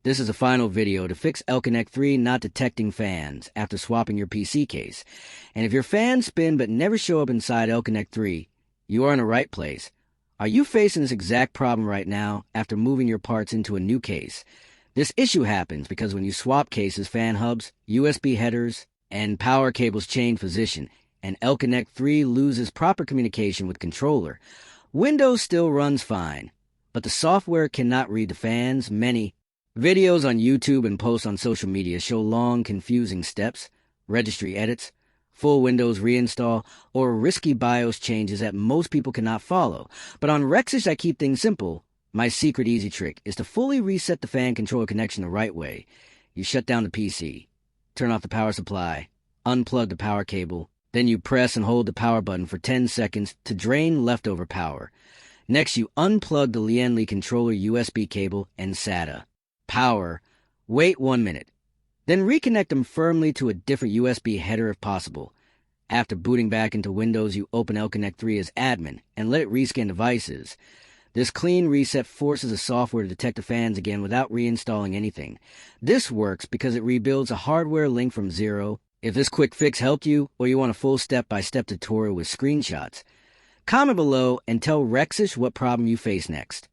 This is a final video to fix L-Connect 3 not detecting fans after swapping your PC case. And if your fans spin but never show up inside L-Connect 3, you are in the right place. Are you facing this exact problem right now after moving your parts into a new case? This issue happens because when you swap cases, fan hubs, USB headers, and power cables change position, and L-Connect 3 loses proper communication with controller. Windows still runs fine, but the software cannot read the fans. Many videos on YouTube and posts on social media show long, confusing steps, registry edits, full Windows reinstall, or risky BIOS changes that most people cannot follow. But on Rexish, I keep things simple. My secret easy trick is to fully reset the fan controller connection the right way. You shut down the PC, turn off the power supply, unplug the power cable, then you press and hold the power button for 10 seconds to drain leftover power. Next, you unplug the Lian Li controller USB cable and SATA. Power. Wait 1 minute. Then reconnect them firmly to a different USB header if possible. After booting back into Windows, you open L-Connect 3 as admin and let it rescan devices. This clean reset forces the software to detect the fans again without reinstalling anything. This works because it rebuilds a hardware link from zero. If this quick fix helped you, or you want a full step-by-step tutorial with screenshots, comment below and tell Rexish what problem you face next.